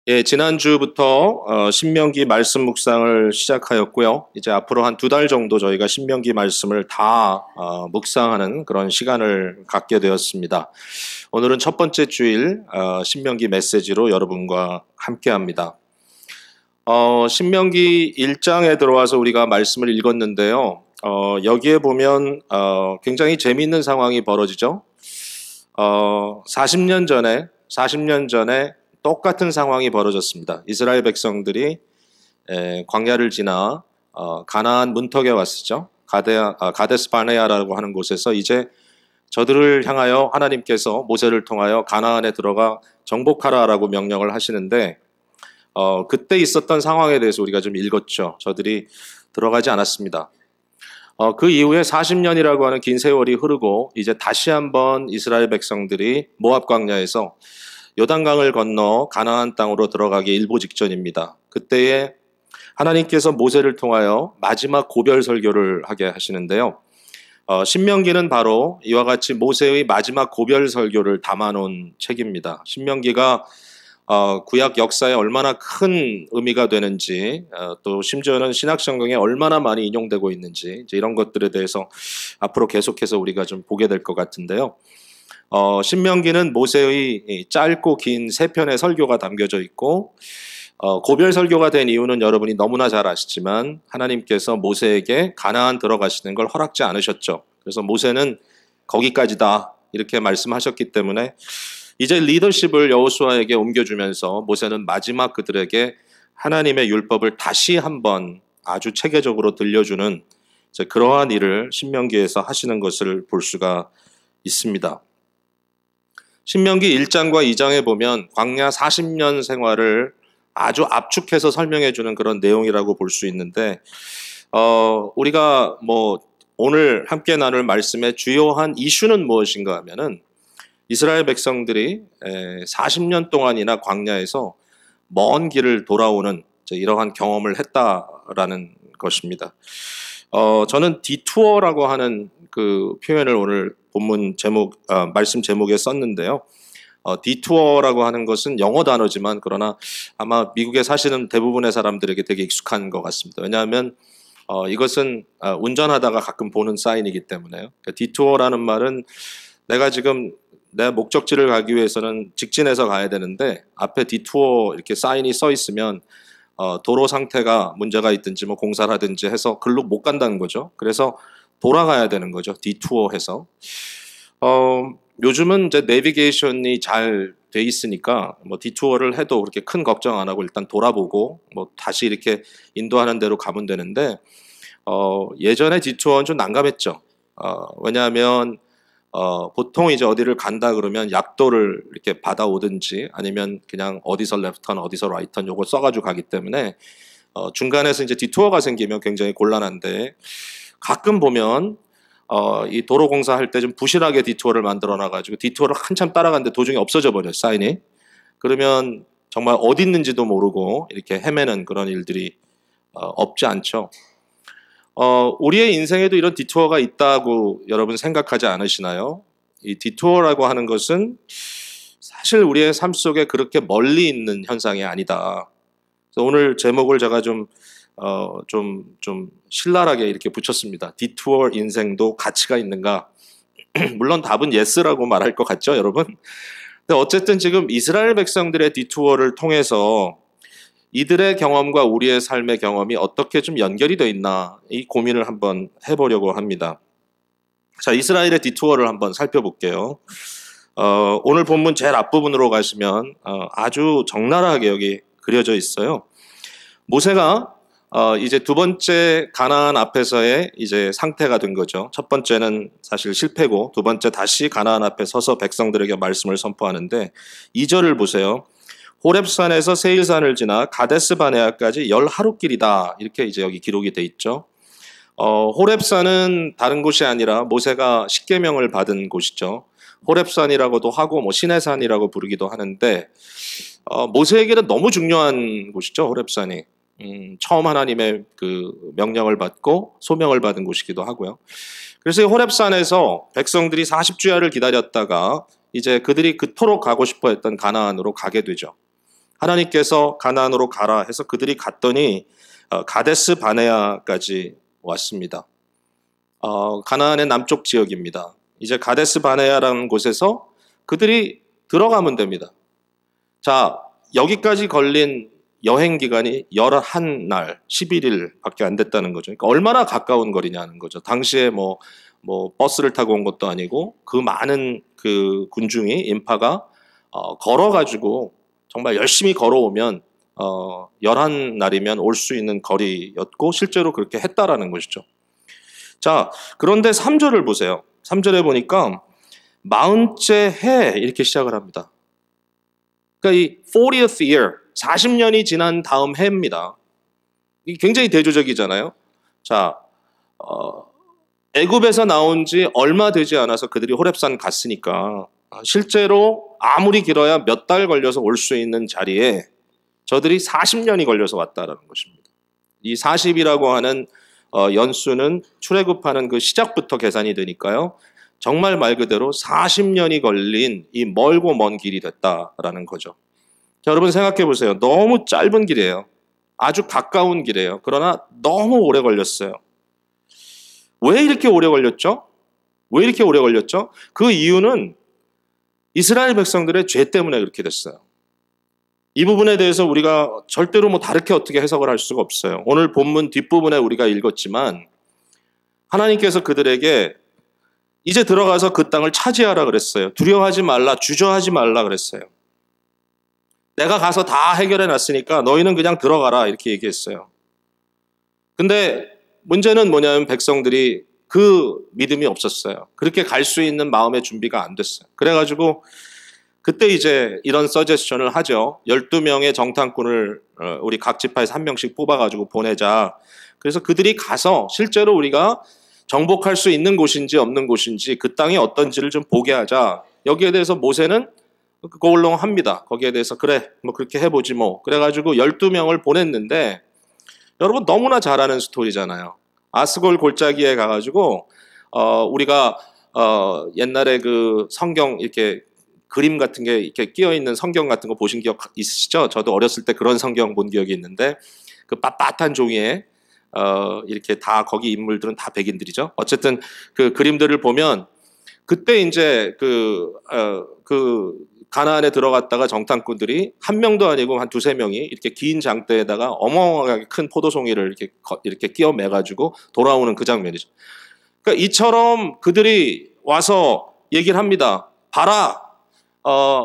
예, 지난주부터 신명기 말씀 묵상을 시작하였고요. 이제 앞으로 한 2달 정도 저희가 신명기 말씀을 다 묵상하는 그런 시간을 갖게 되었습니다. 오늘은 첫 번째 주일 신명기 메시지로 여러분과 함께합니다. 신명기 1장에 들어와서 우리가 말씀을 읽었는데요. 여기에 보면 굉장히 재미있는 상황이 벌어지죠. 40년 전에 똑같은 상황이 벌어졌습니다. 이스라엘 백성들이 광야를 지나 가나안 문턱에 왔었죠. 가데스 바네아라고 하는 곳에서 이제 저들을 향하여 하나님께서 모세를 통하여 가나안에 들어가 정복하라라고 명령을 하시는데 그때 있었던 상황에 대해서 우리가 좀 읽었죠. 저들이 들어가지 않았습니다. 그 이후에 40년이라고 하는 긴 세월이 흐르고 이제 다시 한번 이스라엘 백성들이 모압 광야에서 요단강을 건너 가나안 땅으로 들어가기 일보 직전입니다. 그때에 하나님께서 모세를 통하여 마지막 고별 설교를 하게 하시는데요. 신명기는 바로 이와 같이 모세의 마지막 고별 설교를 담아놓은 책입니다. 신명기가 구약 역사에 얼마나 큰 의미가 되는지, 또 심지어는 신약성경에 얼마나 많이 인용되고 있는지 이제 이런 것들에 대해서 앞으로 계속해서 우리가 좀 보게 될 것 같은데요. 신명기는 모세의 짧고 긴 3편의 설교가 담겨져 있고 고별 설교가 된 이유는 여러분이 너무나 잘 아시지만 하나님께서 모세에게 가나안 들어가시는 걸 허락지 않으셨죠. 그래서 모세는 거기까지다 이렇게 말씀하셨기 때문에 이제 리더십을 여호수아에게 옮겨주면서 모세는 마지막 그들에게 하나님의 율법을 다시 한번 아주 체계적으로 들려주는 그러한 일을 신명기에서 하시는 것을 볼 수가 있습니다. 신명기 1장과 2장에 보면 광야 40년 생활을 아주 압축해서 설명해 주는 그런 내용이라고 볼 수 있는데 우리가 오늘 함께 나눌 말씀의 주요한 이슈는 무엇인가 하면은 이스라엘 백성들이 40년 동안이나 광야에서 먼 길을 돌아오는 이러한 경험을 했다라는 것입니다. 저는 디투어라고 하는 그 표현을 오늘 본문 제목, 말씀 제목에 썼는데요. 디투어라고 하는 것은 영어 단어지만 그러나 아마 미국에 사시는 대부분의 사람들에게 되게 익숙한 것 같습니다. 왜냐하면 이것은 운전하다가 가끔 보는 사인이기 때문에요. 그러니까 디투어라는 말은 내가 지금 내 목적지를 가기 위해서는 직진해서 가야 되는데 앞에 디투어 이렇게 사인이 써 있으면 도로 상태가 문제가 있든지 공사를 하든지 해서 글로 못 간다는 거죠. 그래서 돌아가야 되는 거죠. 디투어해서. 요즘은 이제 내비게이션이 잘 돼 있으니까 디투어를 해도 그렇게 큰 걱정 안 하고 일단 돌아보고 다시 이렇게 인도하는 대로 가면 되는데 예전에 디투어는 좀 난감했죠. 왜냐하면 보통 이제 어디를 간다 그러면 약도를 이렇게 받아오든지 아니면 그냥 어디서 레프턴 어디서 라이턴 요거 써가지고 가기 때문에 중간에서 이제 디투어가 생기면 굉장히 곤란한데 가끔 보면 이 도로 공사할 때 좀 부실하게 디투어를 만들어 놔가지고 디투어를 한참 따라가는데 도중에 없어져 버려요, 사인이. 그러면 정말 어디 있는지도 모르고 이렇게 헤매는 그런 일들이 없지 않죠. 우리의 인생에도 이런 디투어가 있다고 여러분 생각하지 않으시나요? 이 디투어라고 하는 것은 사실 우리의 삶 속에 그렇게 멀리 있는 현상이 아니다. 그래서 오늘 제목을 제가 좀 신랄하게 이렇게 붙였습니다. 디투어 인생도 가치가 있는가? 물론 답은 예스라고 말할 것 같죠, 여러분? 근데 어쨌든 지금 이스라엘 백성들의 디투어를 통해서 이들의 경험과 우리의 삶의 경험이 어떻게 좀 연결이 되어 있나 이 고민을 한번 해보려고 합니다. 자, 이스라엘의 디투어를 한번 살펴볼게요. 오늘 본문 제일 앞부분으로 가시면 아주 적나라하게 여기 그려져 있어요. 모세가 이제 두 번째 가나안 앞에서의 이제 상태가 된 거죠. 첫 번째는 사실 실패고 두 번째 다시 가나안 앞에 서서 백성들에게 말씀을 선포하는데 2절을 보세요. 호렙산에서 세일산을 지나 가데스 바네아까지 10하루길이다. 이렇게 이제 여기 기록이 돼 있죠. 호렙산은 다른 곳이 아니라 모세가 십계명을 받은 곳이죠. 호렙산이라고도 하고 시내산이라고 부르기도 하는데 모세에게는 너무 중요한 곳이죠. 호렙산이. 처음 하나님의 그 명령을 받고 소명을 받은 곳이기도 하고요. 그래서 호렙산에서 백성들이 40주야를 기다렸다가 이제 그들이 그토록 가고 싶어 했던 가나안으로 가게 되죠. 하나님께서 가나안으로 가라 해서 그들이 갔더니 가데스 바네아까지 왔습니다. 가나안의 남쪽 지역입니다. 이제 가데스 바네아라는 곳에서 그들이 들어가면 됩니다. 자, 여기까지 걸린 여행 기간이 11날, 11일밖에 안 됐다는 거죠. 그러니까 얼마나 가까운 거리냐는 거죠. 당시에 뭐 버스를 타고 온 것도 아니고 그 많은 그 군중이 인파가 걸어가지고 정말 열심히 걸어오면 11날이면 올 수 있는 거리였고 실제로 그렇게 했다라는 것이죠. 자, 그런데 3절을 보세요. 3절에 보니까 40째 해 이렇게 시작을 합니다. 그러니까 이 40th year, 40년이 지난 다음 해입니다. 이게 굉장히 대조적이잖아요. 자, 애굽에서 나온 지 얼마 되지 않아서 그들이 호렙산 갔으니까 실제로 아무리 길어야 몇 달 걸려서 올 수 있는 자리에 저들이 40년이 걸려서 왔다라는 것입니다. 이 40이라고 하는 연수는 출애굽하는 그 시작부터 계산이 되니까요. 정말 말 그대로 40년이 걸린 이 멀고 먼 길이 됐다라는 거죠. 자, 여러분 생각해 보세요. 너무 짧은 길이에요. 아주 가까운 길이에요. 그러나 너무 오래 걸렸어요. 왜 이렇게 오래 걸렸죠? 왜 이렇게 오래 걸렸죠? 그 이유는 이스라엘 백성들의 죄 때문에 그렇게 됐어요. 이 부분에 대해서 우리가 절대로 다르게 어떻게 해석을 할 수가 없어요. 오늘 본문 뒷부분에 우리가 읽었지만 하나님께서 그들에게 이제 들어가서 그 땅을 차지하라 그랬어요. 두려워하지 말라, 주저하지 말라 그랬어요. 내가 가서 다 해결해 놨으니까 너희는 그냥 들어가라 이렇게 얘기했어요. 근데 문제는 뭐냐면 백성들이 그 믿음이 없었어요. 그렇게 갈 수 있는 마음의 준비가 안 됐어요. 그래가지고 그때 이제 이런 서제스션을 하죠. 12명의 정탐꾼을 우리 각 지파에서 한 명씩 뽑아가지고 보내자. 그래서 그들이 가서 실제로 우리가 정복할 수 있는 곳인지 없는 곳인지 그 땅이 어떤지를 좀 보게 하자. 여기에 대해서 모세는 고울렁합니다. 거기에 대해서 그래 뭐 그렇게 해보지 뭐. 그래가지고 12명을 보냈는데 여러분 너무나 잘 아는 스토리잖아요. 아스골 골짜기에 가가지고 우리가 옛날에 그 성경 이렇게 그림 같은 게 이렇게 끼어 있는 성경 같은 거 보신 기억 있으시죠? 저도 어렸을 때 그런 성경 본 기억이 있는데 그 빳빳한 종이에 이렇게 다 거기 인물들은 다 백인들이죠. 어쨌든 그 그림들을 보면 그때 이제 그 가나안에 들어갔다가 정탐꾼들이 한 명도 아니고 한 두세 명이 이렇게 긴 장대에다가 어마어마하게 큰 포도송이를 이렇게 끼워 매가지고 돌아오는 그 장면이죠. 그러니까 이처럼 그들이 와서 얘기를 합니다. 봐라,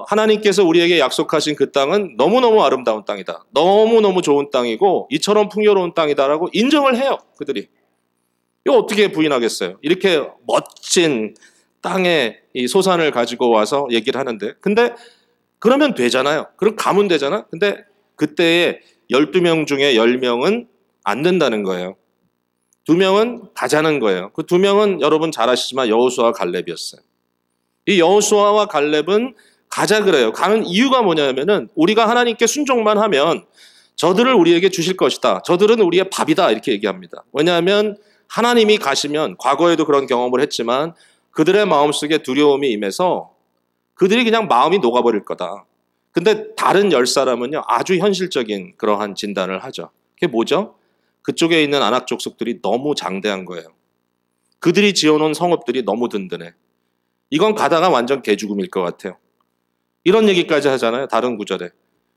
하나님께서 우리에게 약속하신 그 땅은 너무너무 아름다운 땅이다. 너무너무 좋은 땅이고 이처럼 풍요로운 땅이다라고 인정을 해요. 그들이. 이거 어떻게 부인하겠어요? 이렇게 멋진 땅에 이 소산을 가지고 와서 얘기를 하는데 근데 그러면 되잖아요. 그럼 가면 되잖아. 근데 그때에 12명 중에 10명은 안 된다는 거예요. 2명은 가자는 거예요. 그 2명은 여러분 잘 아시지만 여호수아와 갈렙이었어요. 이 여호수아와 갈렙은 가자 그래요. 가는 이유가 뭐냐면은 우리가 하나님께 순종만 하면 저들을 우리에게 주실 것이다. 저들은 우리의 밥이다. 이렇게 얘기합니다. 왜냐하면 하나님이 가시면 과거에도 그런 경험을 했지만 그들의 마음속에 두려움이 임해서 그들이 그냥 마음이 녹아버릴 거다. 근데 다른 10사람은요 아주 현실적인 그러한 진단을 하죠. 그게 뭐죠? 그쪽에 있는 아낙 족속들이 너무 장대한 거예요. 그들이 지어놓은 성읍들이 너무 든든해. 이건 가다가 완전 개죽음일 것 같아요. 이런 얘기까지 하잖아요. 다른 구절에.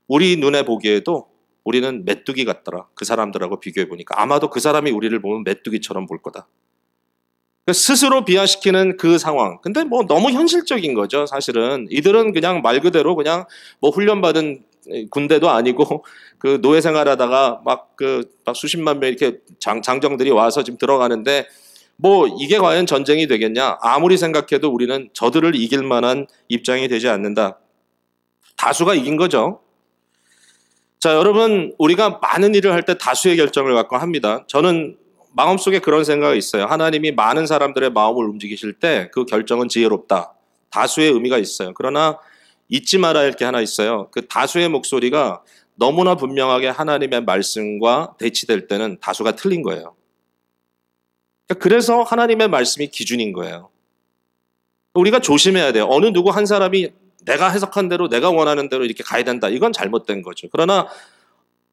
우리 눈에 보기에도 우리는 메뚜기 같더라. 그 사람들하고 비교해 보니까. 아마도 그 사람이 우리를 보면 메뚜기처럼 볼 거다. 스스로 비하시키는 그 상황. 근데 너무 현실적인 거죠, 사실은. 이들은 그냥 말 그대로 그냥 훈련받은 군대도 아니고 그 노예 생활하다가 막 수십만 명 이렇게 장정들이 와서 지금 들어가는데 이게 과연 전쟁이 되겠냐? 아무리 생각해도 우리는 저들을 이길 만한 입장이 되지 않는다. 다수가 이긴 거죠. 자, 여러분, 우리가 많은 일을 할 때 다수의 결정을 갖고 합니다. 저는 마음속에 그런 생각이 있어요. 하나님이 많은 사람들의 마음을 움직이실 때 그 결정은 지혜롭다. 다수의 의미가 있어요. 그러나 잊지 말아야 할 게 하나 있어요. 그 다수의 목소리가 너무나 분명하게 하나님의 말씀과 대치될 때는 다수가 틀린 거예요. 그래서 하나님의 말씀이 기준인 거예요. 우리가 조심해야 돼요. 어느 누구 한 사람이 내가 해석한 대로 내가 원하는 대로 이렇게 가야 된다. 이건 잘못된 거죠. 그러나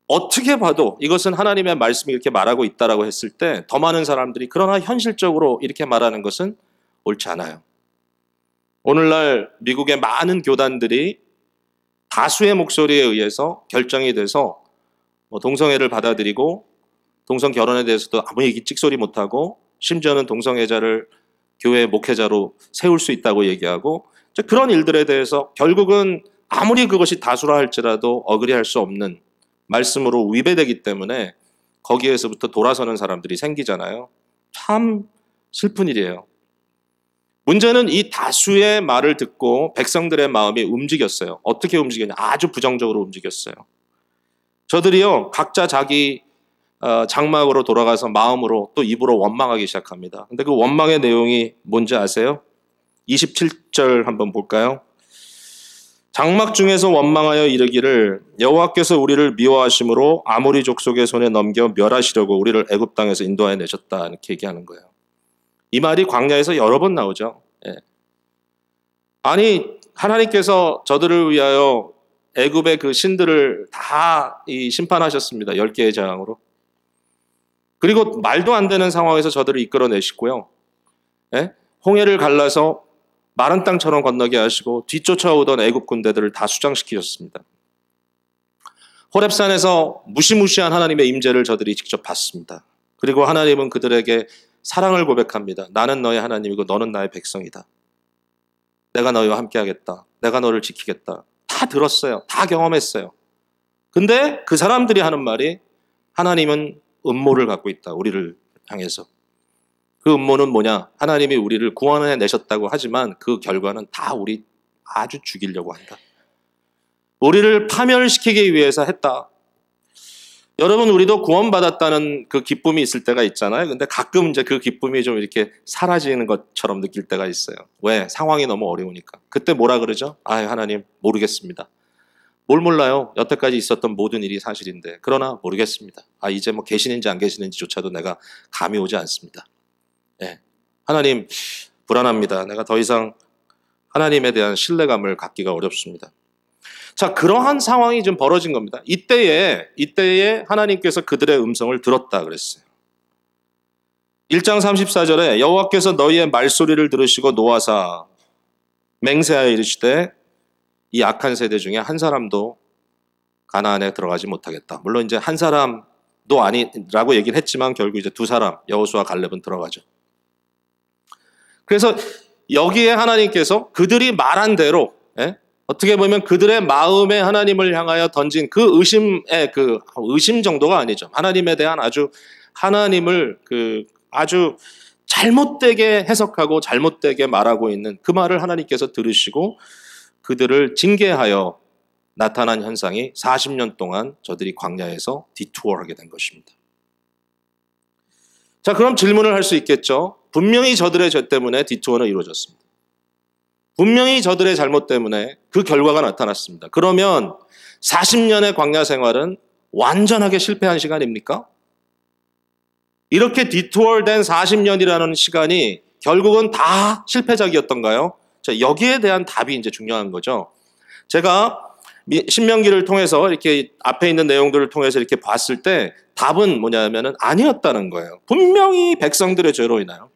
어떻게 봐도 이것은 하나님의 말씀이 이렇게 말하고 있다라고 했을 때 더 많은 사람들이 그러나 현실적으로 이렇게 말하는 것은 옳지 않아요. 오늘날 미국의 많은 교단들이 다수의 목소리에 의해서 결정이 돼서 동성애를 받아들이고 동성 결혼에 대해서도 아무 얘기 찍소리 못하고 심지어는 동성애자를 교회 목회자로 세울 수 있다고 얘기하고 그런 일들에 대해서 결국은 아무리 그것이 다수라 할지라도 어그리할 수 없는 말씀으로 위배되기 때문에 거기에서부터 돌아서는 사람들이 생기잖아요. 참 슬픈 일이에요. 문제는 이 다수의 말을 듣고 백성들의 마음이 움직였어요. 어떻게 움직였냐? 아주 부정적으로 움직였어요. 저들이요, 각자 자기 장막으로 돌아가서 마음으로 또 입으로 원망하기 시작합니다. 근데 그 원망의 내용이 뭔지 아세요? 27절 한번 볼까요? 장막 중에서 원망하여 이르기를 여호와께서 우리를 미워하심으로 아모리 족속의 손에 넘겨 멸하시려고 우리를 애굽 땅에서 인도하여 내셨다. 이렇게 얘기하는 거예요. 이 말이 광야에서 여러 번 나오죠. 예. 아니 하나님께서 저들을 위하여 애굽의 그 신들을 다 심판하셨습니다. 10개의 재앙으로. 그리고 말도 안 되는 상황에서 저들을 이끌어내시고요. 예? 홍해를 갈라서 마른 땅처럼 건너게 하시고 뒤쫓아오던 애굽 군대들을 다 수장시키셨습니다. 호렙산에서 무시무시한 하나님의 임재를 저들이 직접 봤습니다. 그리고 하나님은 그들에게 사랑을 고백합니다. 나는 너의 하나님이고 너는 나의 백성이다. 내가 너희와 함께하겠다. 내가 너를 지키겠다. 다 들었어요. 다 경험했어요. 근데 그 사람들이 하는 말이 하나님은 음모를 갖고 있다. 우리를 향해서. 그 음모는 뭐냐? 하나님이 우리를 구원해 내셨다고 하지만 그 결과는 다 우리 아주 죽이려고 한다. 우리를 파멸시키기 위해서 했다. 여러분, 우리도 구원받았다는 그 기쁨이 있을 때가 있잖아요. 근데 가끔 이제 그 기쁨이 좀 이렇게 사라지는 것처럼 느낄 때가 있어요. 왜? 상황이 너무 어려우니까. 그때 뭐라 그러죠? 하나님, 모르겠습니다. 뭘 몰라요? 여태까지 있었던 모든 일이 사실인데. 그러나 모르겠습니다. 이제 뭐 계시는지 안 계시는지조차도 내가 감이 오지 않습니다. 네. 하나님, 불안합니다. 내가 더 이상 하나님에 대한 신뢰감을 갖기가 어렵습니다. 자, 그러한 상황이 좀 벌어진 겁니다. 이때에 하나님께서 그들의 음성을 들었다 그랬어요. 1장 34절에 여호와께서 너희의 말소리를 들으시고 노하사 맹세하여 이르시되 이 악한 세대 중에 한 사람도 가나안에 들어가지 못하겠다. 물론 이제 한 사람도 아니라고 얘기는 했지만 결국 이제 두 사람, 여호수아 갈렙은 들어가죠. 그래서 여기에 하나님께서 그들이 말한 대로, 어떻게 보면 그들의 마음에 하나님을 향하여 던진 그 의심 정도가 아니죠. 하나님에 대한 하나님을 아주 잘못되게 해석하고 잘못되게 말하고 있는 그 말을 하나님께서 들으시고 그들을 징계하여 나타난 현상이 40년 동안 저들이 광야에서 디투어하게 된 것입니다. 자, 그럼 질문을 할 수 있겠죠. 분명히 저들의 죄 때문에 디투어는 이루어졌습니다. 분명히 저들의 잘못 때문에 그 결과가 나타났습니다. 그러면 40년의 광야 생활은 완전하게 실패한 시간입니까? 이렇게 디투어된 40년이라는 시간이 결국은 다 실패작이었던가요? 자, 여기에 대한 답이 이제 중요한 거죠. 제가 신명기를 통해서 이렇게 앞에 있는 내용들을 통해서 이렇게 봤을 때 답은 뭐냐면은 아니었다는 거예요. 분명히 백성들의 죄로 인하여,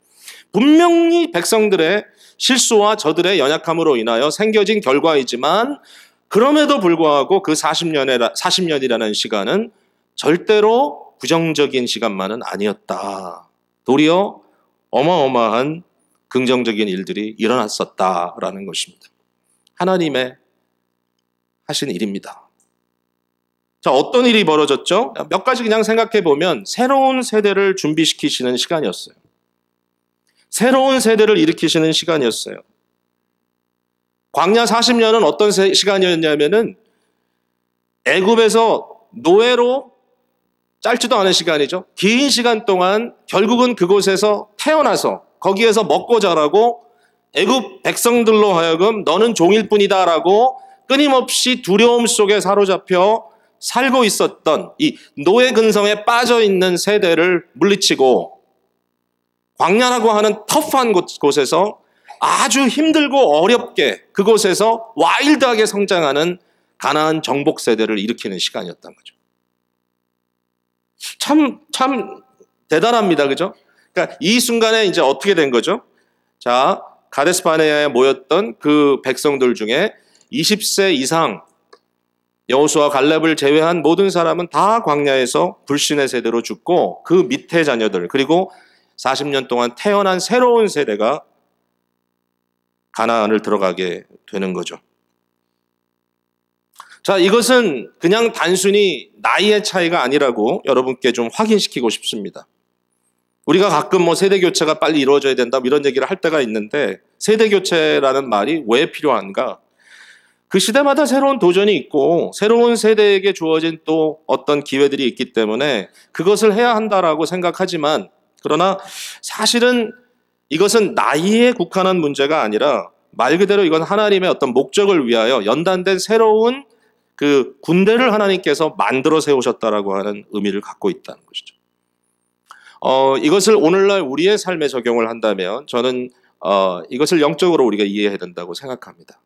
분명히 백성들의 실수와 저들의 연약함으로 인하여 생겨진 결과이지만 그럼에도 불구하고 그 40년이라는 시간은 절대로 부정적인 시간만은 아니었다. 도리어 어마어마한 긍정적인 일들이 일어났었다라는 것입니다. 하나님의 하신 일입니다. 자, 어떤 일이 벌어졌죠? 몇 가지 그냥 생각해 보면 새로운 세대를 준비시키시는 시간이었어요. 새로운 세대를 일으키시는 시간이었어요. 광야 40년은 어떤 시간이었냐면은 애굽에서 노예로 짧지도 않은 시간이죠. 긴 시간 동안 결국은 그곳에서 태어나서 거기에서 먹고 자라고 애굽 백성들로 하여금 너는 종일 뿐이다라고 끊임없이 두려움 속에 사로잡혀 살고 있었던 이 노예 근성에 빠져 있는 세대를 물리치고 광야라고 하는 터프한 곳에서 아주 힘들고 어렵게 그곳에서 와일드하게 성장하는 가나안 정복 세대를 일으키는 시간이었던 거죠. 참 대단합니다. 그죠? 그러니까 이 순간에 이제 어떻게 된 거죠? 자, 가데스 바네아에 모였던 그 백성들 중에 20세 이상 여호수아 갈렙을 제외한 모든 사람은 다 광야에서 불신의 세대로 죽고 그 밑에 자녀들 그리고 40년 동안 태어난 새로운 세대가 가나안을 들어가게 되는 거죠. 자, 이것은 그냥 단순히 나이의 차이가 아니라고 여러분께 좀 확인시키고 싶습니다. 우리가 가끔 뭐 세대 교체가 빨리 이루어져야 된다 이런 얘기를 할 때가 있는데 세대 교체라는 말이 왜 필요한가? 그 시대마다 새로운 도전이 있고 새로운 세대에게 주어진 또 어떤 기회들이 있기 때문에 그것을 해야 한다라고 생각하지만 그러나 사실은 이것은 나이에 국한한 문제가 아니라 말 그대로 이건 하나님의 어떤 목적을 위하여 연단된 새로운 그 군대를 하나님께서 만들어 세우셨다라고 하는 의미를 갖고 있다는 것이죠. 이것을 오늘날 우리의 삶에 적용을 한다면 저는 이것을 영적으로 우리가 이해해야 된다고 생각합니다.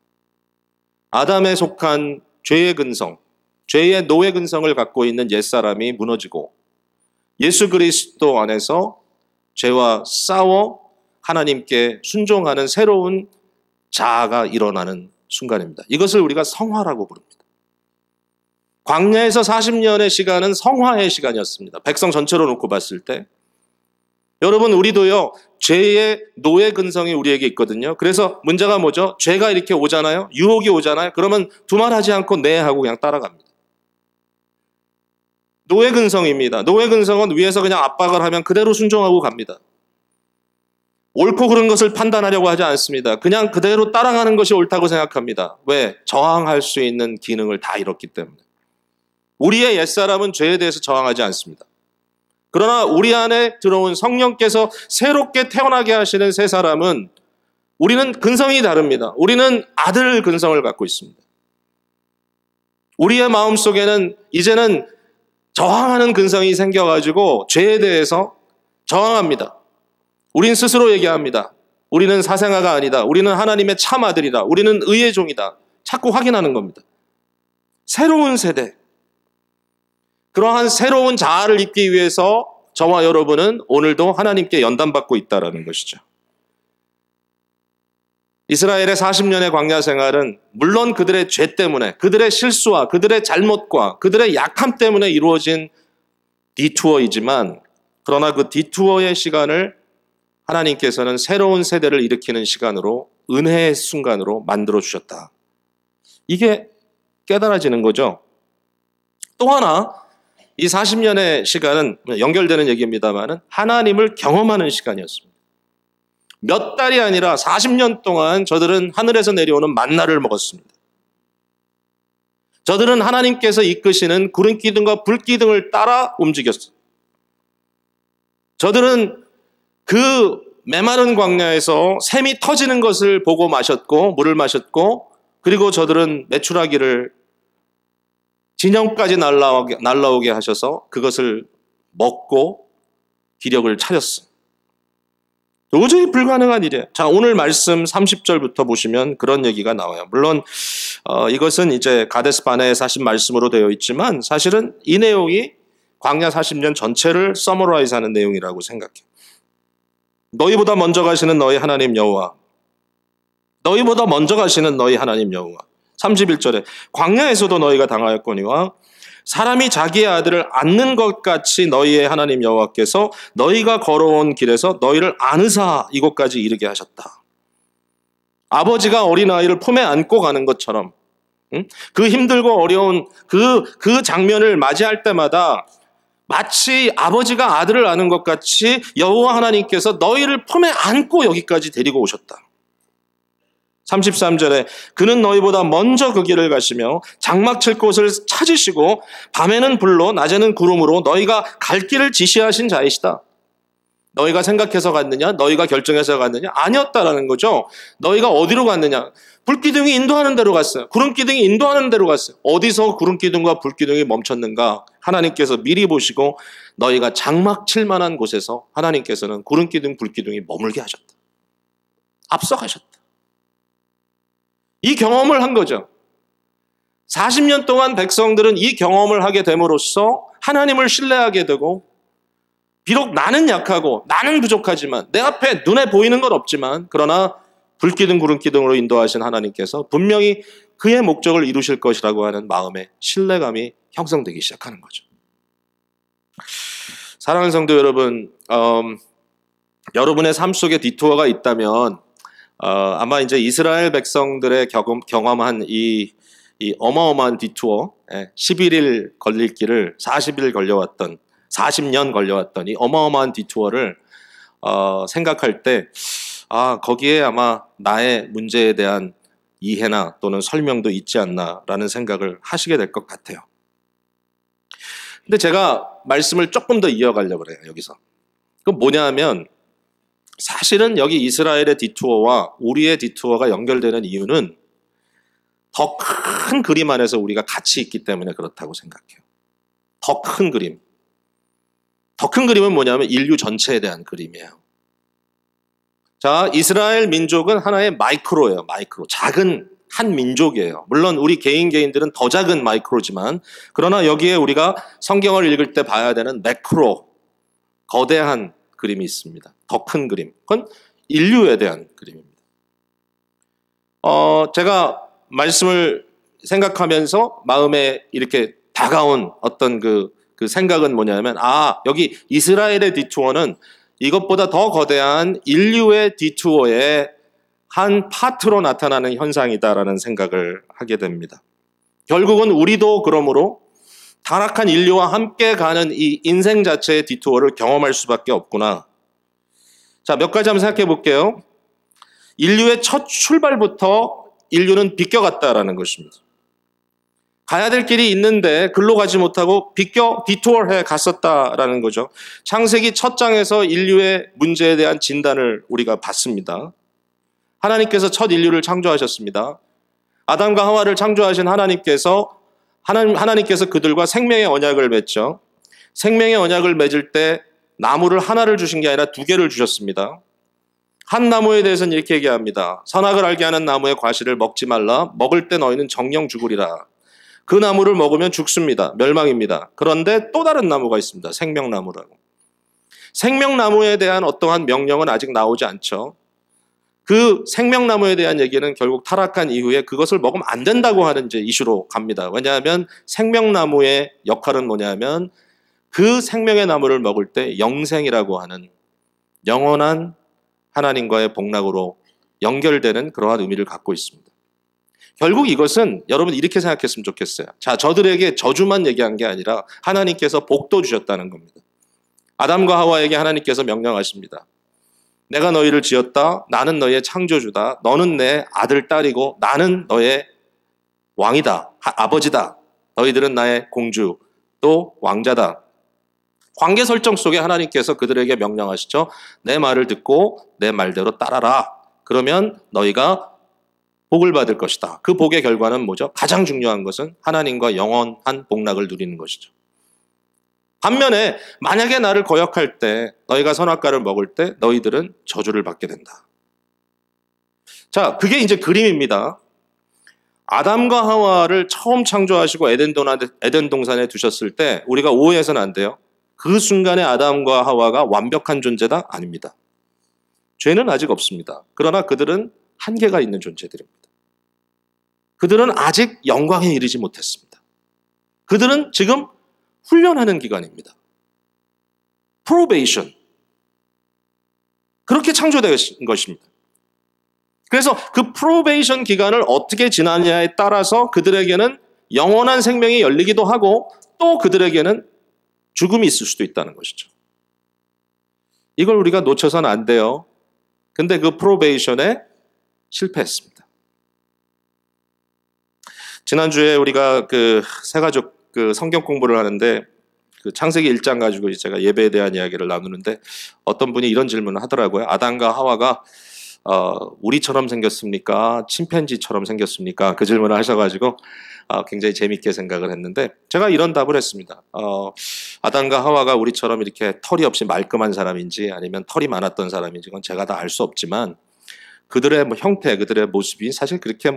아담에 속한 죄의 근성, 죄의 노예 근성을 갖고 있는 옛사람이 무너지고 예수 그리스도 안에서 죄와 싸워 하나님께 순종하는 새로운 자아가 일어나는 순간입니다. 이것을 우리가 성화라고 부릅니다. 광야에서 40년의 시간은 성화의 시간이었습니다. 백성 전체로 놓고 봤을 때. 여러분 우리도요 죄의 노예 근성이 우리에게 있거든요. 그래서 문제가 뭐죠? 죄가 이렇게 오잖아요. 유혹이 오잖아요. 그러면 두말하지 않고 네 하고 그냥 따라갑니다. 노예 근성입니다. 노예 근성은 위에서 그냥 압박을 하면 그대로 순종하고 갑니다. 옳고 그른 것을 판단하려고 하지 않습니다. 그냥 그대로 따라가는 것이 옳다고 생각합니다. 왜? 저항할 수 있는 기능을 다 잃었기 때문에. 우리의 옛사람은 죄에 대해서 저항하지 않습니다. 그러나 우리 안에 들어온 성령께서 새롭게 태어나게 하시는 새 사람은 우리는 근성이 다릅니다. 우리는 아들 근성을 갖고 있습니다. 우리의 마음속에는 이제는 저항하는 근성이 생겨가지고 죄에 대해서 저항합니다. 우린 스스로 얘기합니다. 우리는 사생아가 아니다. 우리는 하나님의 참 아들이다. 우리는 의의 종이다. 자꾸 확인하는 겁니다. 새로운 세대. 그러한 새로운 자아를 입기 위해서 저와 여러분은 오늘도 하나님께 연단받고 있다는 것이죠. 이스라엘의 40년의 광야 생활은 물론 그들의 죄 때문에 그들의 실수와 그들의 잘못과 그들의 약함 때문에 이루어진 디투어이지만 그러나 그 디투어의 시간을 하나님께서는 새로운 세대를 일으키는 시간으로 은혜의 순간으로 만들어 주셨다. 이게 깨달아지는 거죠. 또 하나 이 40년의 시간은 연결되는 얘기입니다만 하나님을 경험하는 시간이었습니다. 몇 달이 아니라 40년 동안 저들은 하늘에서 내려오는 만나를 먹었습니다. 저들은 하나님께서 이끄시는 구름 기둥과 불 기둥을 따라 움직였어요. 저들은 그 메마른 광야에서 샘이 터지는 것을 보고 마셨고 물을 마셨고 그리고 저들은 메추라기를 진영까지 날라오게 하셔서 그것을 먹고 기력을 차렸어요. 도저히 불가능한 일이에요. 자, 오늘 말씀 30절부터 보시면 그런 얘기가 나와요. 물론 이것은 이제 가데스 바네에 사신 말씀으로 되어 있지만 사실은 이 내용이 광야 40년 전체를 서머라이즈하는 내용이라고 생각해요. 너희보다 먼저 가시는 너희 하나님 여호와, 너희보다 먼저 가시는 너희 하나님 여호와. 31절에 광야에서도 너희가 당하였거니와 사람이 자기의 아들을 안는 것 같이 너희의 하나님 여호와께서 너희가 걸어온 길에서 너희를 안으사 이곳까지 이르게 하셨다. 아버지가 어린아이를 품에 안고 가는 것처럼 그 힘들고 어려운 그 장면을 맞이할 때마다 마치 아버지가 아들을 아는 것 같이 여호와 하나님께서 너희를 품에 안고 여기까지 데리고 오셨다. 33절에 그는 너희보다 먼저 그 길을 가시며 장막 칠 곳을 찾으시고 밤에는 불로 낮에는 구름으로 너희가 갈 길을 지시하신 자이시다. 너희가 생각해서 갔느냐? 너희가 결정해서 갔느냐? 아니었다라는 거죠. 너희가 어디로 갔느냐? 불기둥이 인도하는 대로 갔어요. 구름기둥이 인도하는 대로 갔어요. 어디서 구름기둥과 불기둥이 멈췄는가? 하나님께서 미리 보시고 너희가 장막 칠 만한 곳에서 하나님께서는 구름기둥, 불기둥이 머물게 하셨다. 앞서가셨다. 이 경험을 한 거죠. 40년 동안 백성들은 이 경험을 하게 됨으로써 하나님을 신뢰하게 되고, 비록 나는 약하고 나는 부족하지만 내 앞에 눈에 보이는 건 없지만, 그러나 불기둥 구름기둥으로 인도하신 하나님께서 분명히 그의 목적을 이루실 것이라고 하는 마음의 신뢰감이 형성되기 시작하는 거죠. 사랑하는 성도 여러분, 여러분의 삶 속에 디투어가 있다면 아마 이제 이스라엘 백성들의 경험한 이 어마어마한 디투어, 11일 걸릴 길을 40일 걸려왔던, 40년 걸려왔던 이 어마어마한 디투어를 생각할 때, 거기에 아마 나의 문제에 대한 이해나 또는 설명도 있지 않나라는 생각을 하시게 될 것 같아요. 근데 제가 말씀을 조금 더 이어가려고 그래요, 여기서. 그건 뭐냐 하면, 사실은 여기 이스라엘의 디투어와 우리의 디투어가 연결되는 이유는 더 큰 그림 안에서 우리가 같이 있기 때문에 그렇다고 생각해요. 더 큰 그림. 더 큰 그림은 뭐냐면 인류 전체에 대한 그림이에요. 자, 이스라엘 민족은 하나의 마이크로예요. 마이크로. 작은 한 민족이에요. 물론 우리 개인들은 더 작은 마이크로지만, 그러나 여기에 우리가 성경을 읽을 때 봐야 되는 매크로, 거대한 그림이 있습니다. 더 큰 그림. 그건 인류에 대한 그림입니다. 제가 말씀을 생각하면서 마음에 이렇게 다가온 어떤 그 생각은 뭐냐면, 여기 이스라엘의 디투어는 이것보다 더 거대한 인류의 디투어의 한 파트로 나타나는 현상이다라는 생각을 하게 됩니다. 결국은 우리도 그러므로 타락한 인류와 함께 가는 이 인생 자체의 디투어를 경험할 수밖에 없구나. 자, 몇 가지 한번 생각해 볼게요. 인류의 첫 출발부터 인류는 비껴갔다라는 것입니다. 가야 될 길이 있는데 글로 가지 못하고 디투어해 갔었다라는 거죠. 창세기 첫 장에서 인류의 문제에 대한 진단을 우리가 받습니다. 하나님께서 첫 인류를 창조하셨습니다. 아담과 하와를 창조하신 하나님께서 그들과 생명의 언약을 맺죠. 생명의 언약을 맺을 때 나무를 하나를 주신 게 아니라 2개를 주셨습니다. 한 나무에 대해서는 이렇게 얘기합니다. 선악을 알게 하는 나무의 과실을 먹지 말라. 먹을 때 너희는 정령 죽으리라. 그 나무를 먹으면 죽습니다. 멸망입니다. 그런데 또 다른 나무가 있습니다. 생명나무라고. 생명나무에 대한 어떠한 명령은 아직 나오지 않죠. 그 생명나무에 대한 얘기는 결국 타락한 이후에 그것을 먹으면 안 된다고 하는 이제 이슈로 갑니다. 왜냐하면 생명나무의 역할은 뭐냐면, 그 생명의 나무를 먹을 때 영생이라고 하는 영원한 하나님과의 복락으로 연결되는 그러한 의미를 갖고 있습니다. 결국 이것은 여러분 이렇게 생각했으면 좋겠어요. 자, 저들에게 저주만 얘기한 게 아니라 하나님께서 복도 주셨다는 겁니다. 아담과 하와에게 하나님께서 명령하십니다. 내가 너희를 지었다. 나는 너희의 창조주다. 너는 내 아들, 딸이고 나는 너의 왕이다. 아버지다. 너희들은 나의 공주, 또 왕자다. 관계 설정 속에 하나님께서 그들에게 명령하시죠. 내 말을 듣고 내 말대로 따라라. 그러면 너희가 복을 받을 것이다. 그 복의 결과는 뭐죠? 가장 중요한 것은 하나님과 영원한 복락을 누리는 것이죠. 반면에 만약에 나를 거역할 때, 너희가 선악과를 먹을 때 너희들은 저주를 받게 된다. 자, 그게 이제 그림입니다. 아담과 하와를 처음 창조하시고 에덴 동산에 두셨을 때 우리가 오해해서는 안 돼요. 그 순간에 아담과 하와가 완벽한 존재다? 아닙니다. 죄는 아직 없습니다. 그러나 그들은 한계가 있는 존재들입니다. 그들은 아직 영광에 이르지 못했습니다. 그들은 지금 훈련하는 기간입니다. 프로베이션. 그렇게 창조된 것입니다. 그래서 그 프로베이션 기간을 어떻게 지나느냐에 따라서 그들에게는 영원한 생명이 열리기도 하고, 또 그들에게는 죽음이 있을 수도 있다는 것이죠. 이걸 우리가 놓쳐서는 안 돼요. 근데 그 프로베이션에 실패했습니다. 지난주에 우리가 그 새가족 성경 공부를 하는데, 그 창세기 1장 가지고 제가 예배에 대한 이야기를 나누는데, 어떤 분이 이런 질문을 하더라고요. 아담과 하와가 우리처럼 생겼습니까? 침팬지처럼 생겼습니까? 그 질문을 하셔가지고 굉장히 재밌게 생각을 했는데, 제가 이런 답을 했습니다. 아담과 하와가 우리처럼 이렇게 털이 없이 말끔한 사람인지 아니면 털이 많았던 사람인지 그건 제가 다 알 수 없지만, 그들의 형태, 그들의 모습이 사실 그렇게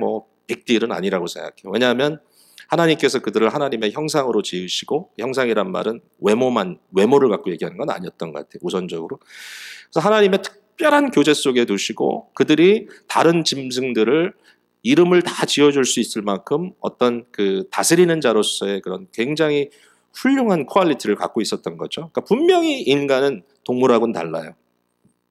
빅딜은 아니라고 생각해요. 왜냐하면 하나님께서 그들을 하나님의 형상으로 지으시고, 형상이란 말은 외모를 갖고 얘기하는 건 아니었던 것 같아요, 우선적으로. 그래서 하나님의 특별한 교제 속에 두시고 그들이 다른 짐승들을 이름을 다 지어줄 수 있을 만큼 어떤 그 다스리는 자로서의 그런 굉장히 훌륭한 퀄리티를 갖고 있었던 거죠. 그러니까 분명히 인간은 동물하고는 달라요.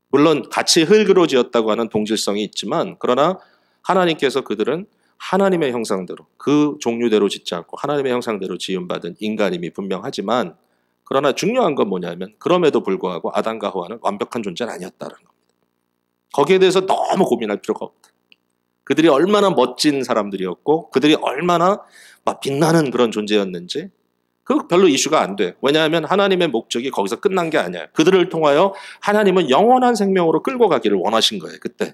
물론 같이 흙으로 지었다고 하는 동질성이 있지만, 그러나 하나님께서 그들은 하나님의 형상대로, 그 종류대로 짓지 않고 하나님의 형상대로 지음받은 인간임이 분명하지만, 그러나 중요한 건 뭐냐면 그럼에도 불구하고 아담과 하와는 완벽한 존재는 아니었다는 겁니다. 거기에 대해서 너무 고민할 필요가 없다. 그들이 얼마나 멋진 사람들이었고 그들이 얼마나 막 빛나는 그런 존재였는지 그 별로 이슈가 안 돼. 왜냐하면 하나님의 목적이 거기서 끝난 게 아니야. 그들을 통하여 하나님은 영원한 생명으로 끌고 가기를 원하신 거예요, 그때.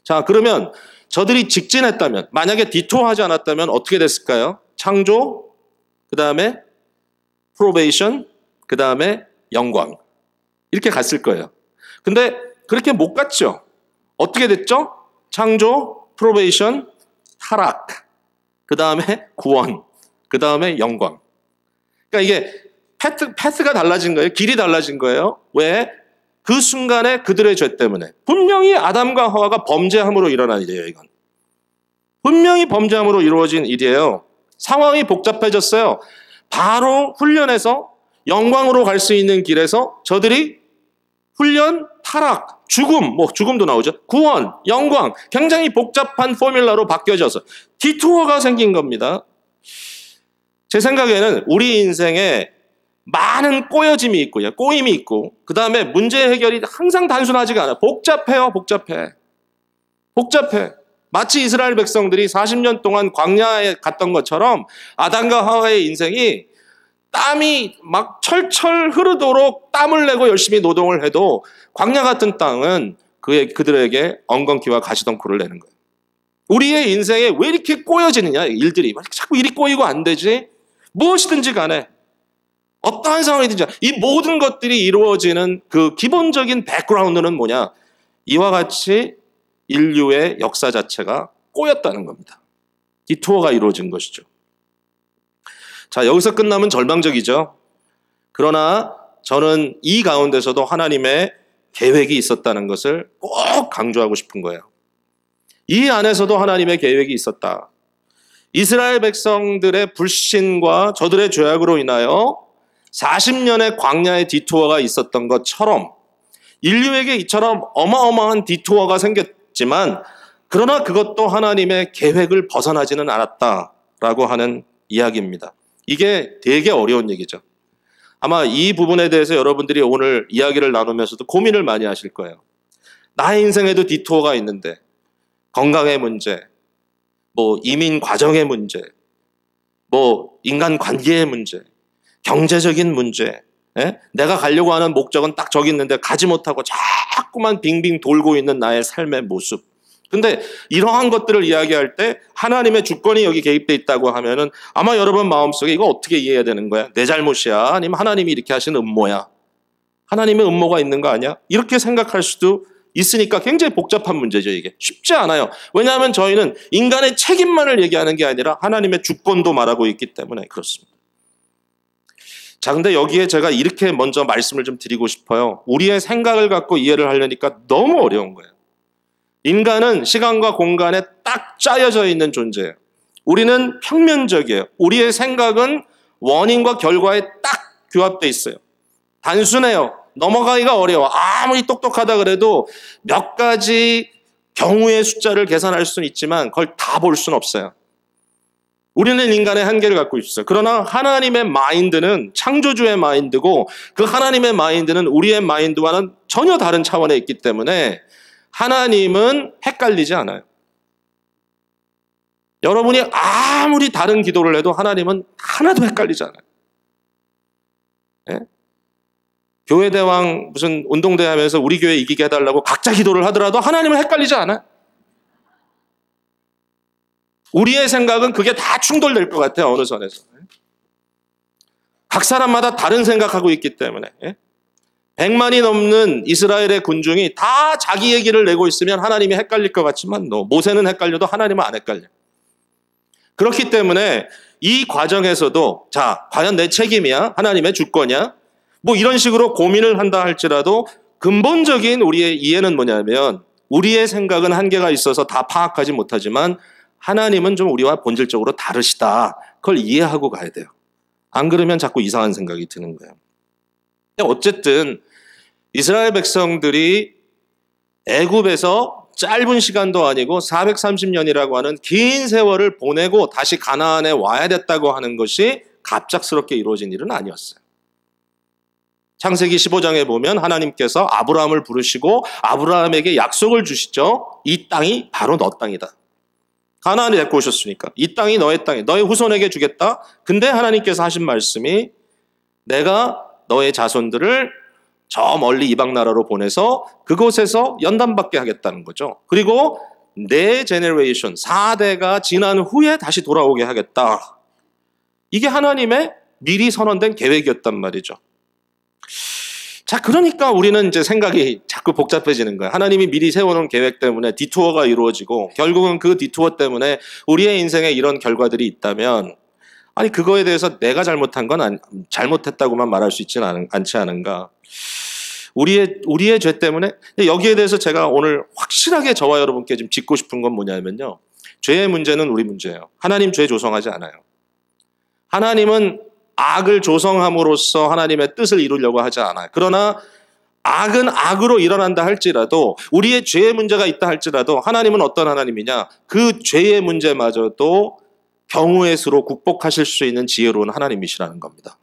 자, 그러면 저들이 직진했다면, 만약에 디토하지 않았다면 어떻게 됐을까요? 창조, 그 다음에 프로베이션, 그 다음에 영광. 이렇게 갔을 거예요. 근데 그렇게 못 갔죠. 어떻게 됐죠? 창조, 프로베이션, 타락, 그 다음에 구원, 그 다음에 영광. 그러니까 이게 패스가 달라진 거예요. 길이 달라진 거예요. 왜? 그 순간에 그들의 죄 때문에. 분명히 아담과 하와가 범죄함으로 일어난 일이에요, 이건. 분명히 범죄함으로 이루어진 일이에요. 상황이 복잡해졌어요. 바로 훈련에서 영광으로 갈 수 있는 길에서 저들이 훈련, 타락, 죽음, 죽음도 나오죠. 구원, 영광, 굉장히 복잡한 포뮬라로 바뀌어져서 디투어가 생긴 겁니다. 제 생각에는 우리 인생에 많은 꼬여짐이 있고요. 꼬임이 있고, 그 다음에 문제 해결이 항상 단순하지가 않아요. 복잡해요, 복잡해. 마치 이스라엘 백성들이 40년 동안 광야에 갔던 것처럼 아담과 하와의 인생이 땀이 막 철철 흐르도록 땀을 내고 열심히 노동을 해도 광야 같은 땅은 그들에게 엉겅퀴와 가시덩굴을 내는 거예요. 우리의 인생에 왜 이렇게 꼬여지느냐, 일들이. 자꾸 일이 꼬이고 안 되지? 무엇이든지 간에 어떠한 상황이든지 이 모든 것들이 이루어지는 그 기본적인 백그라운드는 뭐냐? 이와 같이 인류의 역사 자체가 꼬였다는 겁니다. 디토어가 이루어진 것이죠. 자, 여기서 끝나면 절망적이죠. 그러나 저는 이 가운데서도 하나님의 계획이 있었다는 것을 꼭 강조하고 싶은 거예요. 이 안에서도 하나님의 계획이 있었다. 이스라엘 백성들의 불신과 저들의 죄악으로 인하여 40년의 광야의 디토어가 있었던 것처럼 인류에게 이처럼 어마어마한 디토어가 생겼지만, 그러나 그것도 하나님의 계획을 벗어나지는 않았다라고 하는 이야기입니다. 이게 되게 어려운 얘기죠. 아마 이 부분에 대해서 여러분들이 오늘 이야기를 나누면서도 고민을 많이 하실 거예요. 나의 인생에도 디토어가 있는데, 건강의 문제, 이민 과정의 문제, 인간 관계의 문제, 경제적인 문제, 내가 가려고 하는 목적은 딱 저기 있는데 가지 못하고 자꾸만 빙빙 돌고 있는 나의 삶의 모습. 근데 이러한 것들을 이야기할 때 하나님의 주권이 여기 개입돼 있다고 하면은 아마 여러분 마음속에 이거 어떻게 이해해야 되는 거야? 내 잘못이야? 아니면 하나님이 이렇게 하신 음모야? 하나님의 음모가 있는 거 아니야? 이렇게 생각할 수도 있으니까 굉장히 복잡한 문제죠, 이게. 쉽지 않아요. 왜냐하면 저희는 인간의 책임만을 얘기하는 게 아니라 하나님의 주권도 말하고 있기 때문에 그렇습니다. 자, 근데 여기에 제가 이렇게 먼저 말씀을 좀 드리고 싶어요. 우리의 생각을 갖고 이해를 하려니까 너무 어려운 거예요. 인간은 시간과 공간에 딱 짜여져 있는 존재예요. 우리는 평면적이에요. 우리의 생각은 원인과 결과에 딱 규합되어 있어요. 단순해요. 넘어가기가 어려워. 아무리 똑똑하다 그래도 몇 가지 경우의 숫자를 계산할 수는 있지만 그걸 다 볼 수는 없어요. 우리는 인간의 한계를 갖고 있어요. 그러나 하나님의 마인드는 창조주의 마인드고, 그 하나님의 마인드는 우리의 마인드와는 전혀 다른 차원에 있기 때문에 하나님은 헷갈리지 않아요. 여러분이 아무리 다른 기도를 해도 하나님은 하나도 헷갈리지 않아요. 예? 교회 대왕 무슨 운동대 하면서 우리 교회 이기게 해달라고 각자 기도를 하더라도 하나님은 헷갈리지 않아요. 우리의 생각은 그게 다 충돌될 것 같아요, 어느 선에서. 각 사람마다 다른 생각하고 있기 때문에. 100만이 넘는 이스라엘의 군중이 다 자기 얘기를 내고 있으면 하나님이 헷갈릴 것 같지만 모세는 헷갈려도 하나님은 안 헷갈려. 그렇기 때문에 이 과정에서도 자, 과연 내 책임이야? 하나님의 주권이야? 뭐 이런 식으로 고민을 한다 할지라도 근본적인 우리의 이해는 뭐냐면 우리의 생각은 한계가 있어서 다 파악하지 못하지만 하나님은 좀 우리와 본질적으로 다르시다. 그걸 이해하고 가야 돼요. 안 그러면 자꾸 이상한 생각이 드는 거예요. 어쨌든 이스라엘 백성들이 애굽에서 짧은 시간도 아니고 430년이라고 하는 긴 세월을 보내고 다시 가나안에 와야 됐다고 하는 것이 갑작스럽게 이루어진 일은 아니었어요. 창세기 15장에 보면 하나님께서 아브라함을 부르시고 아브라함에게 약속을 주시죠. 이 땅이 바로 너 땅이다. 가나안에 데리고 오셨으니까 이 땅이 너의 땅이 너의 후손에게 주겠다. 근데 하나님께서 하신 말씀이 내가 너의 자손들을 저 멀리 이방 나라로 보내서 그곳에서 연단받게 하겠다는 거죠. 그리고 내 제너레이션 4대가 지난 후에 다시 돌아오게 하겠다. 이게 하나님의 미리 선언된 계획이었단 말이죠. 자, 그러니까 우리는 이제 생각이 자꾸 복잡해지는 거예요. 하나님이 미리 세워놓은 계획 때문에 디투어가 이루어지고 결국은 그 디투어 때문에 우리의 인생에 이런 결과들이 있다면 아니 그거에 대해서 내가 잘못한 건 잘못했다고만 말할 수 있지는 않지 않은가. 우리의 죄 때문에 여기에 대해서 제가 오늘 확실하게 저와 여러분께 좀 짚고 싶은 건 뭐냐면요. 죄의 문제는 우리 문제예요. 하나님 죄 조성하지 않아요. 하나님은 악을 조성함으로써 하나님의 뜻을 이루려고 하지 않아요. 그러나 악은 악으로 일어난다 할지라도 우리의 죄의 문제가 있다 할지라도 하나님은 어떤 하나님이냐. 그 죄의 문제마저도 경우의 수로 국복하실 수 있는 지혜로운 하나님이시라는 겁니다.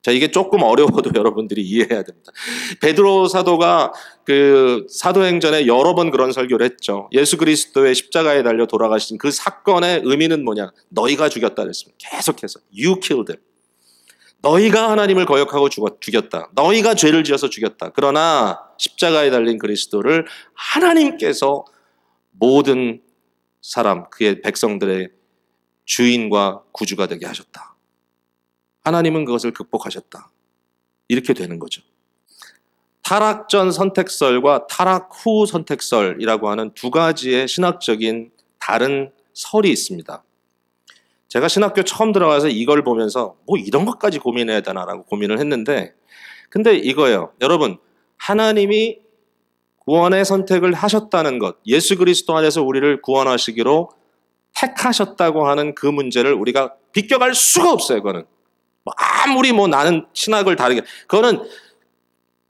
자, 이게 조금 어려워도 여러분들이 이해해야 됩니다. 베드로 사도가 그 사도행전에 여러 번 그런 설교를 했죠. 예수 그리스도의 십자가에 달려 돌아가신 그 사건의 의미는 뭐냐? 너희가 죽였다 그랬습니다. 계속해서 You killed them. 너희가 하나님을 거역하고 죽였다. 너희가 죄를 지어서 죽였다. 그러나 십자가에 달린 그리스도를 하나님께서 모든 사람, 그의 백성들의 주인과 구주가 되게 하셨다. 하나님은 그것을 극복하셨다. 이렇게 되는 거죠. 타락 전 선택설과 타락 후 선택설이라고 하는 두 가지의 신학적인 다른 설이 있습니다. 제가 신학교 처음 들어가서 이걸 보면서 뭐 이런 것까지 고민해야 되나라고 고민을 했는데 근데 이거예요. 여러분, 하나님이 구원의 선택을 하셨다는 것, 예수 그리스도 안에서 우리를 구원하시기로 택하셨다고 하는 그 문제를 우리가 비껴갈 수가 없어요. 그거는 아무리 나는 신학을 다르게 그거는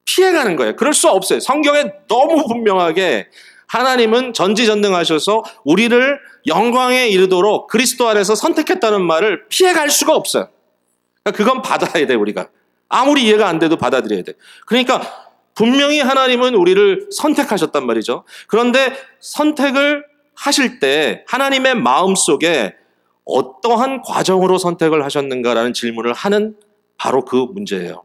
피해가는 거예요. 그럴 수 없어요. 성경에 너무 분명하게 하나님은 전지전능하셔서 우리를 영광에 이르도록 그리스도 안에서 선택했다는 말을 피해갈 수가 없어요. 그건 받아야 돼. 우리가 아무리 이해가 안 돼도 받아들여야 돼. 그러니까 분명히 하나님은 우리를 선택하셨단 말이죠. 그런데 선택을 하실 때 하나님의 마음속에 어떠한 과정으로 선택을 하셨는가라는 질문을 하는 바로 그 문제예요.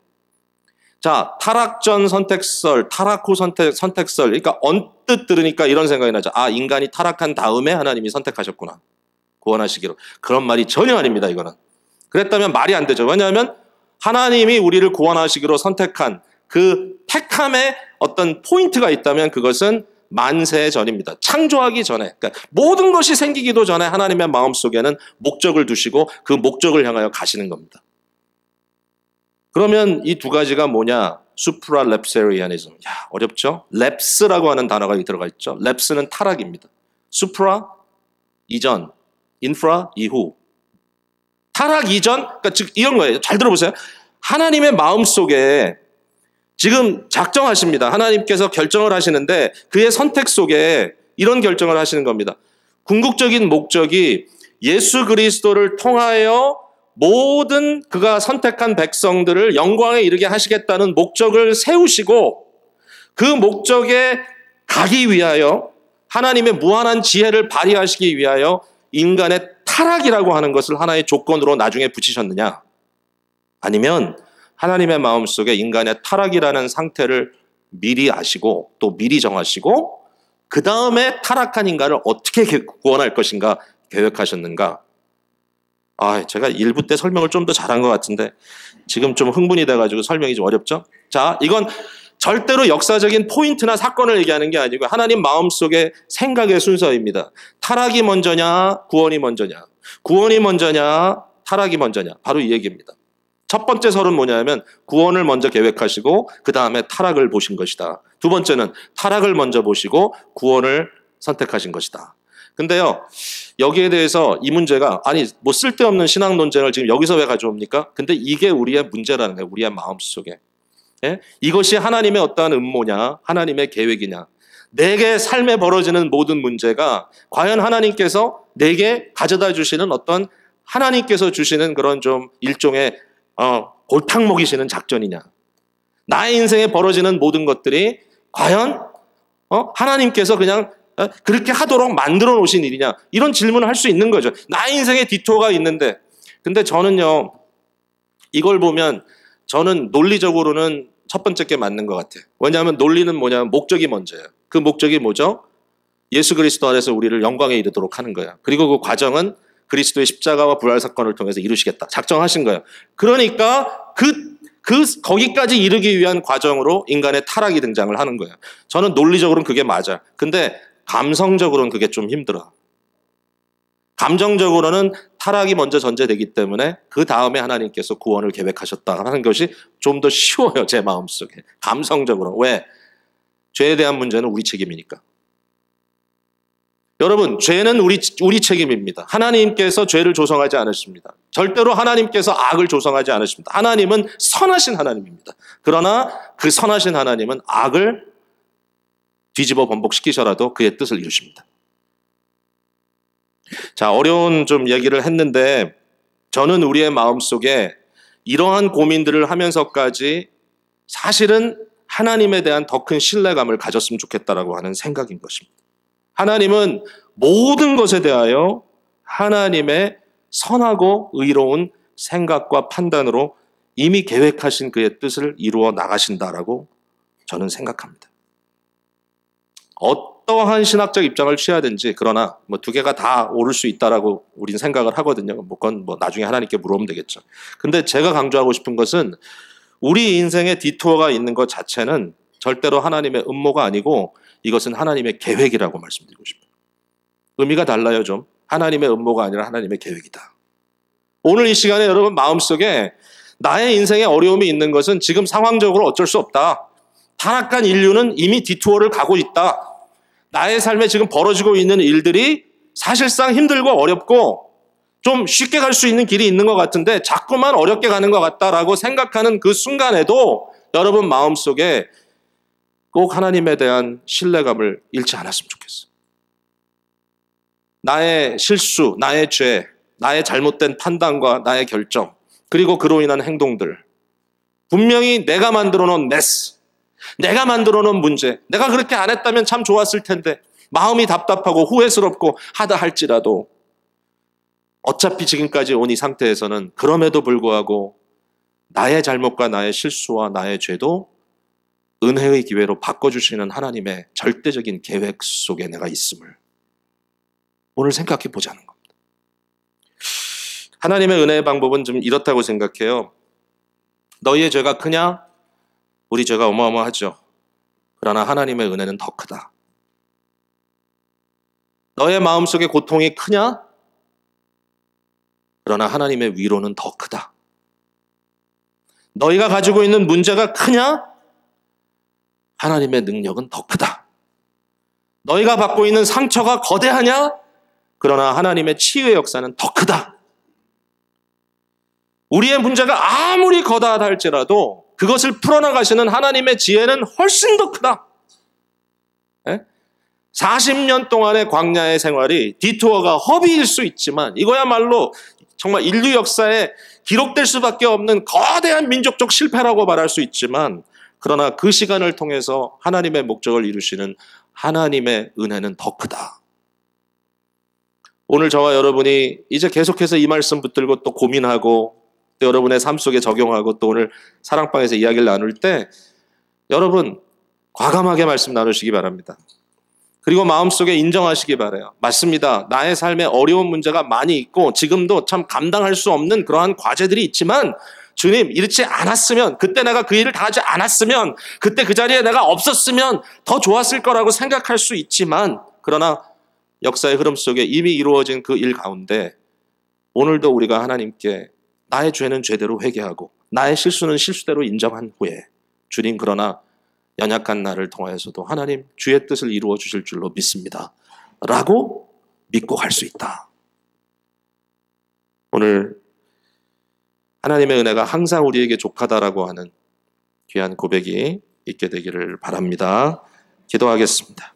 자, 타락 전 선택설, 타락 후 선택설. 그러니까 언뜻 들으니까 이런 생각이 나죠. 아, 인간이 타락한 다음에 하나님이 선택하셨구나. 구원하시기로. 그런 말이 전혀 아닙니다, 이거는. 그랬다면 말이 안 되죠. 왜냐하면 하나님이 우리를 구원하시기로 선택한 그 택함의 어떤 포인트가 있다면 그것은 만세 전입니다. 창조하기 전에. 그러니까 모든 것이 생기기도 전에 하나님의 마음속에는 목적을 두시고 그 목적을 향하여 가시는 겁니다. 그러면 이 두 가지가 뭐냐? 수프라랩세리아니즘. 야, 어렵죠? 랩스라고 하는 단어가 들어가 있죠. 랩스는 타락입니다. 수프라, 이전, 인프라, 이후. 타락 이전, 그러니까 즉 이런 거예요. 잘 들어보세요. 하나님의 마음속에 지금 작정하십니다. 하나님께서 결정을 하시는데 그의 선택 속에 이런 결정을 하시는 겁니다. 궁극적인 목적이 예수 그리스도를 통하여 모든 그가 선택한 백성들을 영광에 이르게 하시겠다는 목적을 세우시고 그 목적에 가기 위하여 하나님의 무한한 지혜를 발휘하시기 위하여 인간의 타락이라고 하는 것을 하나의 조건으로 나중에 붙이셨느냐? 아니면 하나님의 마음속에 인간의 타락이라는 상태를 미리 아시고 또 미리 정하시고 그 다음에 타락한 인간을 어떻게 구원할 것인가 계획하셨는가? 제가 1부 때 설명을 좀 더 잘한 것 같은데 지금 좀 흥분이 돼가지고 설명이 좀 어렵죠? 자, 이건 절대로 역사적인 포인트나 사건을 얘기하는 게 아니고 하나님 마음속의 생각의 순서입니다. 타락이 먼저냐, 구원이 먼저냐. 구원이 먼저냐, 타락이 먼저냐. 바로 이 얘기입니다. 첫 번째 설은 뭐냐면 구원을 먼저 계획하시고 그 다음에 타락을 보신 것이다. 두 번째는 타락을 먼저 보시고 구원을 선택하신 것이다. 근데요, 여기에 대해서 이 문제가 뭐 쓸데없는 신학 논쟁을 지금 여기서 왜 가져옵니까? 근데 이게 우리의 문제라는 거예요. 우리의 마음속에. 예? 이것이 하나님의 어떠한 음모냐, 하나님의 계획이냐. 내게 삶에 벌어지는 모든 문제가 과연 하나님께서 내게 가져다 주시는 어떤 하나님께서 주시는 그런 좀 일종의 골탕 먹이시는 작전이냐. 나의 인생에 벌어지는 모든 것들이 과연 하나님께서 그냥 그렇게 하도록 만들어 놓으신 일이냐. 이런 질문을 할 수 있는 거죠. 나의 인생에 디토어가 있는데. 근데 저는요, 이걸 보면 저는 논리적으로는 첫 번째 게 맞는 것 같아요. 왜냐하면 논리는 뭐냐면 목적이 먼저예요. 그 목적이 뭐죠? 예수 그리스도 안에서 우리를 영광에 이르도록 하는 거예요. 그리고 그 과정은 그리스도의 십자가와 부활 사건을 통해서 이루시겠다. 작정하신 거예요. 그러니까 거기까지 이르기 위한 과정으로 인간의 타락이 등장을 하는 거예요. 저는 논리적으로는 그게 맞아요. 근데 감성적으로는 그게 좀 힘들어. 감정적으로는 타락이 먼저 전제되기 때문에 그 다음에 하나님께서 구원을 계획하셨다 하는 것이 좀 더 쉬워요. 제 마음속에. 감성적으로. 왜? 죄에 대한 문제는 우리 책임이니까. 여러분, 죄는 우리 책임입니다. 하나님께서 죄를 조성하지 않으십니다. 절대로 하나님께서 악을 조성하지 않으십니다. 하나님은 선하신 하나님입니다. 그러나 그 선하신 하나님은 악을 뒤집어 번복시키셔라도 그의 뜻을 이루십니다. 자, 어려운 좀 얘기를 했는데 저는 우리의 마음속에 이러한 고민들을 하면서까지 사실은 하나님에 대한 더 큰 신뢰감을 가졌으면 좋겠다라고 하는 생각인 것입니다. 하나님은 모든 것에 대하여 하나님의 선하고 의로운 생각과 판단으로 이미 계획하신 그의 뜻을 이루어 나가신다라고 저는 생각합니다. 어떠한 신학적 입장을 취하든지 그러나 뭐 두 개가 다 옳을 수 있다라고 우린 생각을 하거든요. 그건 나중에 하나님께 물어보면 되겠죠. 근데 제가 강조하고 싶은 것은 우리 인생에 디토어가 있는 것 자체는 절대로 하나님의 음모가 아니고 이것은 하나님의 계획이라고 말씀드리고 싶어요. 의미가 달라요 좀. 하나님의 음모가 아니라 하나님의 계획이다. 오늘 이 시간에 여러분 마음속에 나의 인생에 어려움이 있는 것은 지금 상황적으로 어쩔 수 없다. 타락한 인류는 이미 디토어를 가고 있다. 나의 삶에 지금 벌어지고 있는 일들이 사실상 힘들고 어렵고 좀 쉽게 갈 수 있는 길이 있는 것 같은데 자꾸만 어렵게 가는 것 같다라고 생각하는 그 순간에도 여러분 마음속에 꼭 하나님에 대한 신뢰감을 잃지 않았으면 좋겠어요. 나의 실수, 나의 죄, 나의 잘못된 판단과 나의 결정, 그리고 그로 인한 행동들. 분명히 내가 만들어 놓은 메스, 내가 만들어 놓은 문제, 내가 그렇게 안 했다면 참 좋았을 텐데 마음이 답답하고 후회스럽고 하다 할지라도 어차피 지금까지 온 이 상태에서는 그럼에도 불구하고 나의 잘못과 나의 실수와 나의 죄도 은혜의 기회로 바꿔주시는 하나님의 절대적인 계획 속에 내가 있음을 오늘 생각해 보자는 겁니다. 하나님의 은혜의 방법은 좀 이렇다고 생각해요. 너희의 죄가 크냐? 우리 죄가 어마어마하죠. 그러나 하나님의 은혜는 더 크다. 너의 마음속에 고통이 크냐? 그러나 하나님의 위로는 더 크다. 너희가 가지고 있는 문제가 크냐? 하나님의 능력은 더 크다. 너희가 받고 있는 상처가 거대하냐? 그러나 하나님의 치유의 역사는 더 크다. 우리의 문제가 아무리 거다하다 할지라도 그것을 풀어나가시는 하나님의 지혜는 훨씬 더 크다. 40년 동안의 광야의 생활이 디토어가 허비일 수 있지만 이거야말로 정말 인류 역사에 기록될 수밖에 없는 거대한 민족적 실패라고 말할 수 있지만 그러나 그 시간을 통해서 하나님의 목적을 이루시는 하나님의 은혜는 더 크다. 오늘 저와 여러분이 이제 계속해서 이 말씀 붙들고 또 고민하고 또 여러분의 삶 속에 적용하고 또 오늘 사랑방에서 이야기를 나눌 때 여러분 과감하게 말씀 나누시기 바랍니다. 그리고 마음속에 인정하시기 바라요. 맞습니다. 나의 삶에 어려운 문제가 많이 있고 지금도 참 감당할 수 없는 그러한 과제들이 있지만 주님, 이렇지 않았으면, 그때 내가 그 일을 다 하지 않았으면, 그때 그 자리에 내가 없었으면 더 좋았을 거라고 생각할 수 있지만, 그러나 역사의 흐름 속에 이미 이루어진 그 일 가운데 오늘도 우리가 하나님께 나의 죄는 죄대로 회개하고 나의 실수는 실수대로 인정한 후에 주님, 그러나 연약한 나를 통하여서도 하나님 주의 뜻을 이루어 주실 줄로 믿습니다 라고 믿고 갈 수 있다. 오늘 하나님의 은혜가 항상 우리에게 족하다라고 하는 귀한 고백이 있게 되기를 바랍니다. 기도하겠습니다.